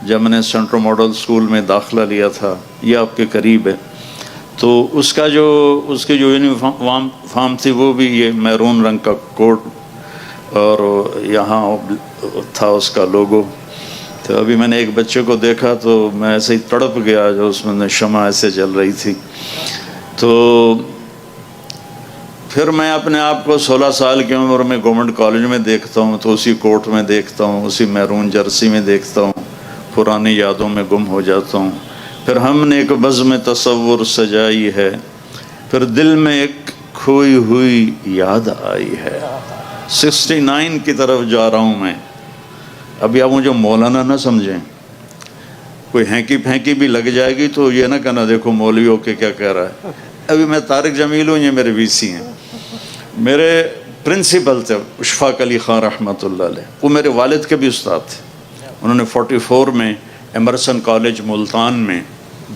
جب میں نے سینٹرل ماڈل اسکول میں داخلہ لیا تھا، یہ آپ کے قریب ہے، تو اس کی جو یونیفارم تھی وہ بھی یہ میرون رنگ کا کوٹ، اور یہاں تھا اس کا لوگو۔ تو ابھی میں نے ایک بچے کو دیکھا تو میں ایسے ہی تڑپ گیا، جو اس میں شمع ایسے جل رہی تھی۔ تو پھر میں اپنے آپ کو 16 سال کی عمر میں گورنمنٹ کالج میں دیکھتا ہوں، تو اسی کوٹ میں دیکھتا ہوں، اسی میرون جرسی میں دیکھتا ہوں، پرانی یادوں میں گم ہو جاتا ہوں۔ پھر ہم نے ایک بزم تصور سجائی ہے، پھر دل میں ایک کھوئی ہوئی یاد آئی ہے۔ 69 کی طرف جا رہا ہوں میں۔ ابھی آپ مجھے مولانا نہ سمجھیں، کوئی ہینکی پھینکی بھی لگ جائے گی تو یہ نہ کہنا دیکھو مولوی ہو کے کیا کہہ رہا ہے۔ ابھی میں طارق جمیل ہوں، یہ میرے وی سی ہیں۔ میرے پرنسپل تھے اشفاق علی خان رحمۃ اللہ علیہ، وہ میرے والد کے بھی استاد تھے۔ انہوں نے 44 میں ایمرسن کالج ملتان میں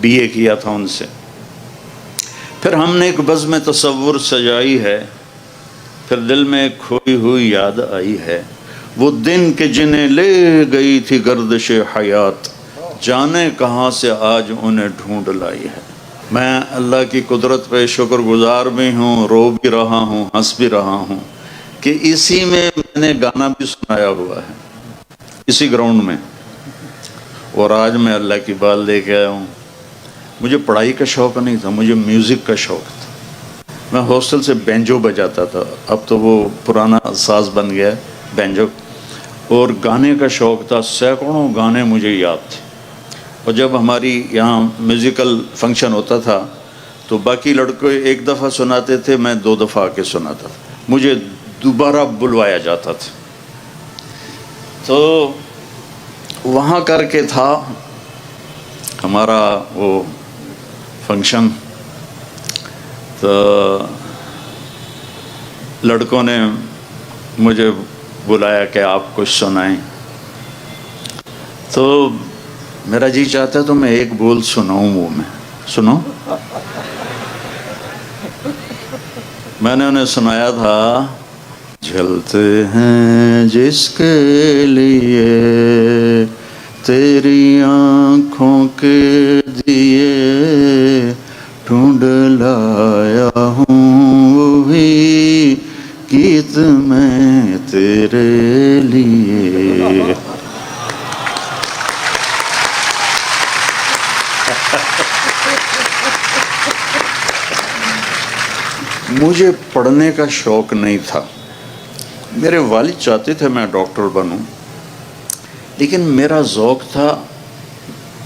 BA کیا تھا ان سے۔ پھر ہم نے ایک بزم تصور سجائی ہے، پھر دل میں ایک کھوئی ہوئی یاد آئی ہے، وہ دن کہ جنہیں لے گئی تھی گردش حیات، جانے کہاں سے آج انہیں ڈھونڈ لائی ہے۔ میں اللہ کی قدرت پہ شکر گزار بھی ہوں، رو بھی رہا ہوں، ہنس بھی رہا ہوں کہ اسی میں میں نے گانا بھی سنایا ہوا ہے، اسی گراؤنڈ میں، اور آج میں اللہ کی بال لے کے آیا ہوں۔ مجھے پڑھائی کا شوق نہیں تھا، مجھے میوزک کا شوق تھا۔ میں ہاسٹل سے بینجو بجاتا تھا، اب تو وہ پرانا ساز بن گیا ہے بینجو، اور گانے کا شوق تھا، سینکڑوں گانے مجھے یاد تھے۔ اور جب ہماری یہاں میوزیکل فنکشن ہوتا تھا تو باقی لڑکے ایک دفعہ سناتے تھے، میں 2 دفعہ آ کے سناتا تھا، مجھے دوبارہ بلوایا جاتا تھا۔ تو وہاں کر کے تھا ہمارا وہ فنکشن، تو لڑکوں نے مجھے بلایا کہ آپ کچھ سنائیں، تو میرا جی چاہتا ہے تو میں ایک بول سناؤں، وہ میں سنو۔ میں نے انہیں سنایا تھا، جلتے ہیں جس کے لیے تیری آنکھوں کے دیے، ڈھونڈ لایا ہوں وہی گیت میں تیرے لیے۔ مجھے پڑھنے کا شوق نہیں تھا، میرے والد چاہتے تھے میں ڈاکٹر بنوں، لیکن میرا ذوق تھا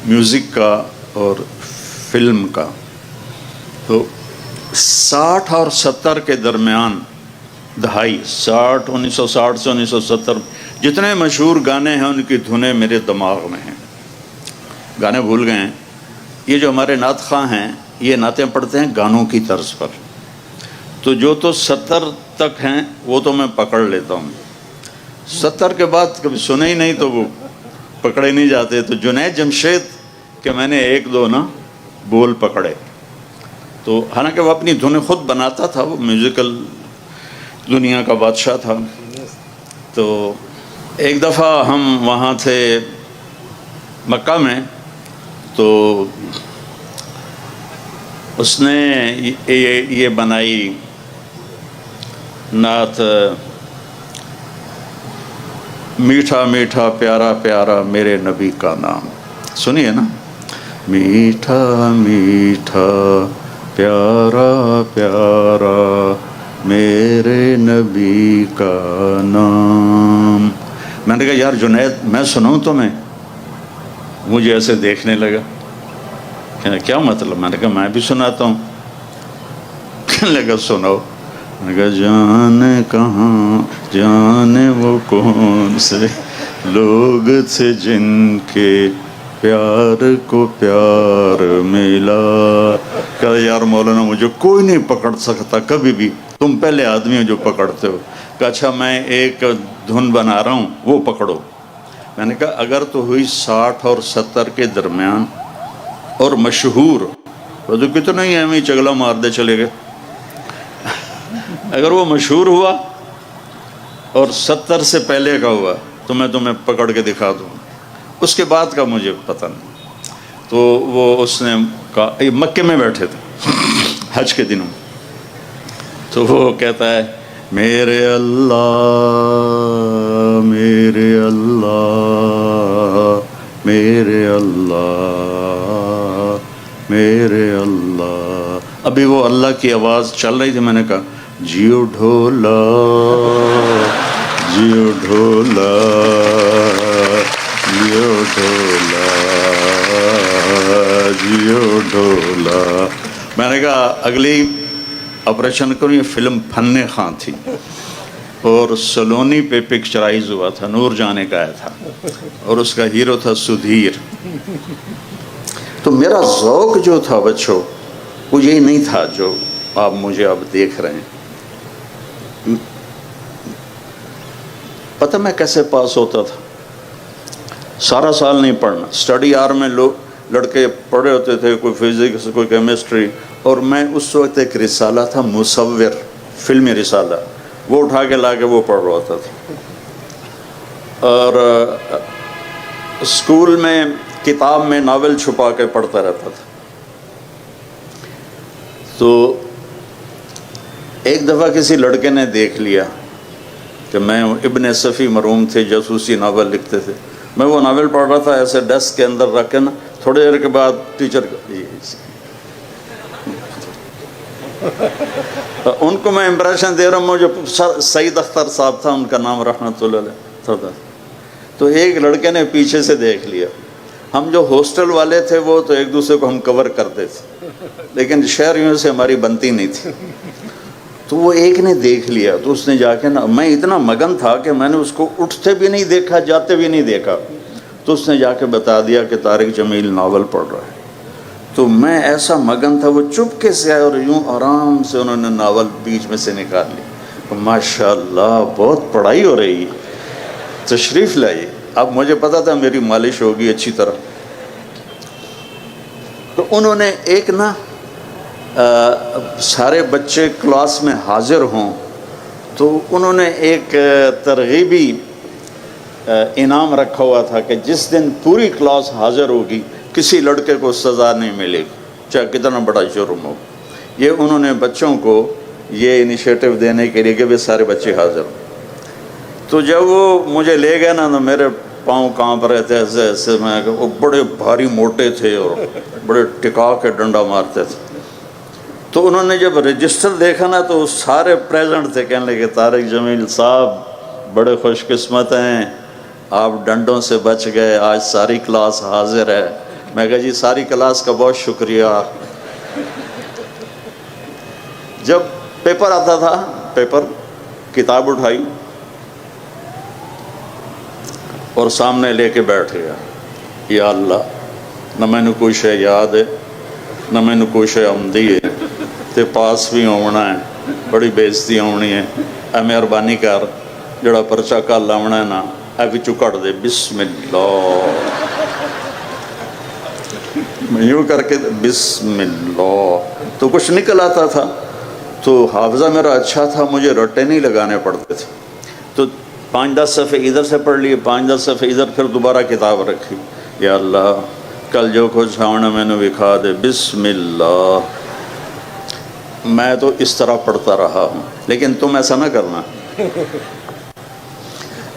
میوزک کا اور فلم کا۔ تو 60 اور 70 کے درمیان، دہائی 1960 سے 1970، جتنے مشہور گانے ہیں ان کی دھنیں میرے دماغ میں ہیں، گانے بھول گئے ہیں۔ یہ جو ہمارے نعت خواں ہیں یہ نعتیں پڑھتے ہیں گانوں کی طرز پر، تو جو تو 70 تک ہیں وہ تو میں پکڑ لیتا ہوں، 70 کے بعد کبھی سنے ہی نہیں تو وہ پکڑے نہیں جاتے۔ تو جنید جمشید کہ میں نے 1-2 نا بول پکڑے، تو حالانکہ وہ اپنی دھنیں خود بناتا تھا، وہ میوزیکل دنیا کا بادشاہ تھا۔ تو ایک دفعہ ہم وہاں تھے مکہ میں، تو اس نے یہ بنائی نعت، میٹھا میٹھا پیارا پیارا میرے نبی کا نام، سنیے نا، میٹھا میٹھا پیارا پیارا میرے نبی کا نام۔ میں نے کہا یار جنید میں سناؤں تمہیں؟ مجھے ایسے دیکھنے لگا، کہنے کیا مطلب؟ میں نے کہا میں بھی سناتا ہوں۔ کہنے لگا سناؤ۔ میں نے کہا جانے کہاں جانے وہ کون سے لوگ تھے جن کے پیار کو پیار ملا۔ کہا یار مولانا مجھے کوئی نہیں پکڑ سکتا کبھی بھی، تم پہلے آدمی ہو جو پکڑتے ہو۔ کہا اچھا میں ایک دھن بنا رہا ہوں وہ پکڑو۔ میں نے کہا اگر تو ہوئی 60 اور 70 کے درمیان اور مشہور، تو کتنا ہی ہمیں چگلا مار دے چلے گئے، اگر وہ مشہور ہوا اور 70 سے پہلے کا ہوا تو میں تمہیں پکڑ کے دکھا دوں، اس کے بعد کا مجھے پتہ نہیں. تو وہ اس نے کہا، مکے میں بیٹھے تھے حج کے دنوں، تو وہ کہتا ہے میرے اللہ میرے اللہ میرے اللہ میرے اللہ. ابھی وہ اللہ کی آواز چل رہی تھی، میں نے کہا جیو ڈھولا جیو ڈھولا جیو ڈھولا جیو ڈھولا. میں نے کہا اگلی آپریشن کروں. یہ فلم فن خاں تھی اور سلونی پہ پکچرائز ہوا تھا، نور جانے کا آیا تھا اور اس کا ہیرو تھا سدھیر. تو میرا ذوق جو تھا بچوں وہ یہی نہیں تھا جو آپ مجھے اب دیکھ رہے ہیں. پتہ میں کیسے پاس ہوتا تھا؟ سارا سال نہیں پڑھنا. اسٹڈی آر میں لوگ لڑکے پڑھے ہوتے تھے، کوئی فزکس کوئی کیمسٹری، اور میں اس وقت ایک رسالہ تھا مصور، فلمی رسالہ، وہ اٹھا کے لا کے وہ پڑھ رہا ہوتا تھا. اور اسکول میں کتاب میں ناول چھپا کے پڑھتا رہتا تھا. تو ایک دفعہ کسی لڑکے نے دیکھ لیا کہ میں ابن صفی مرحوم تھے، جاسوسی ناول لکھتے تھے. میں وہ ناول پڑھ رہا تھا ایسے ڈیسک کے اندر رکھ کے نا. تھوڑی دیر کے بعد ٹیچر ان کو میں امپریشن دے رہا ہوں. مجھے سعید اختر صاحب تھا ان کا نام، رحمۃ اللہ علیہ. تو ایک لڑکے نے پیچھے سے دیکھ لیا. ہم جو ہاسٹل والے تھے وہ تو ایک دوسرے کو ہم کور کرتے تھے، لیکن شہریوں سے ہماری بنتی نہیں تھی. تو وہ ایک نے دیکھ لیا تو اس نے جا کے نا، میں اتنا مگن تھا کہ میں نے اس کو اٹھتے بھی نہیں دیکھا جاتے بھی نہیں دیکھا. تو اس نے جا کے بتا دیا کہ طارق جمیل ناول پڑھ رہا ہے. تو میں ایسا مگن تھا، وہ چپکے سے آئے اور یوں آرام سے انہوں نے ناول بیچ میں سے نکال لی. ماشاء اللہ بہت پڑھائی ہو رہی ہے، تشریف لائیے. اب مجھے پتا تھا میری مالش ہوگی اچھی طرح. تو انہوں نے ایک نا سارے بچے کلاس میں حاضر ہوں تو انہوں نے ایک ترغیبی انعام رکھا ہوا تھا کہ جس دن پوری کلاس حاضر ہوگی کسی لڑکے کو سزا نہیں ملے گی، چاہے کتنا بڑا جرم ہو. یہ انہوں نے بچوں کو یہ انیشیٹو دینے کے لیے کہ وہ سارے بچے حاضر ہوں. تو جب وہ مجھے لے گئے نا تو میرے پاؤں کانپ رہے تھے ایسے ایسے. میں وہ بڑے بھاری موٹے تھے اور بڑے ٹکا کے ڈنڈا مارتے تھے. تو انہوں نے جب رجسٹر دیکھا نا تو سارے پریزنٹ تھے، کہنے لگے طارق جمیل صاحب بڑے خوش قسمت ہیں، آپ ڈنڈوں سے بچ گئے، آج ساری کلاس حاضر ہے. میں کہا جی ساری کلاس کا بہت شکریہ. جب پیپر آتا تھا، پیپر کتاب اٹھائی اور سامنے لے کے بیٹھ گیا. یا اللہ نہ میں نے کوئی شے یاد ہے نہ میں نے کوئی شے آمدی ہے تے پاس بھی ہونا ہے، بڑی بےزتی ہونی ہے. اے مہربانی کر جڑا پرچہ کل آنا ہے نا اے وچوں کٹ دے. بسم اللہ میں یوں کر کے بسم اللہ. تو کچھ نکل آتا تھا. تو حافظہ میرا اچھا تھا، مجھے رٹے نہیں لگانے پڑتے تھے. تو 5-10 صفحے ادھر سے پڑھ لیے، 5-10 صفحے ادھر، پھر دوبارہ کتاب رکھی. یا اللہ کل جو کچھ آنا میں نے دکھا دے. بسم اللہ. میں تو اس طرح پڑھتا رہا ہوں، لیکن تم ایسا نہ کرنا.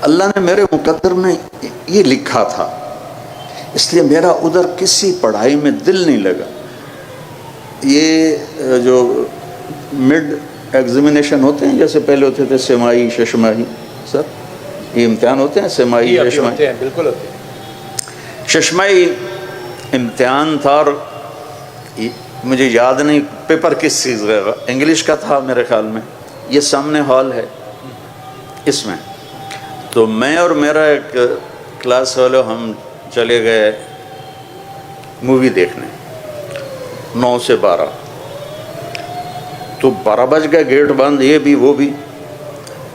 اللہ نے میرے مقدر میں یہ لکھا تھا، اس لیے میرا ادھر کسی پڑھائی میں دل نہیں لگا. یہ جو مڈ ایگزامینیشن ہوتے ہیں جیسے پہلے ہوتے تھے سمائی ششماہی، سر یہ امتحان ہوتے ہیں سمائی ششماہی؟ بالکل ہوتے ہیں. ششمائی امتحان تھا اور مجھے یاد نہیں پیپر کس چیز کا، انگلش کا تھا میرے خیال میں. یہ سامنے ہال ہے اس میں. تو میں اور میرا ایک کلاس والے ہم چلے گئے مووی دیکھنے 9 سے 12. تو 12 بج گئے، گیٹ بند، یہ بھی وہ بھی.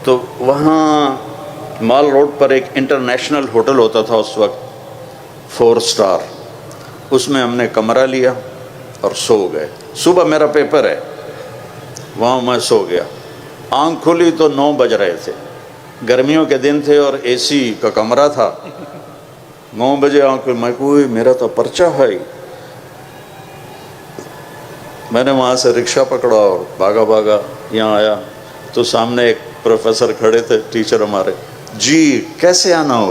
تو وہاں مال روڈ پر ایک انٹرنیشنل ہوٹل ہوتا تھا اس وقت، 4 اسٹار. اس میں ہم نے کمرہ لیا اور سو گئے. صبح میرا پیپر ہے، وہاں میں سو گیا. آنکھ کھلی تو 9 بج رہے تھے، گرمیوں کے دن تھے اور اے سی کا کمرہ تھا. 9 بجے آ کے میں کوئی میرا تو پرچہ ہے ہی. میں نے وہاں سے رکشہ پکڑا اور بھاگا یہاں آیا تو سامنے ایک پروفیسر کھڑے تھے، ٹیچر ہمارے. جی کیسے آنا ہو؟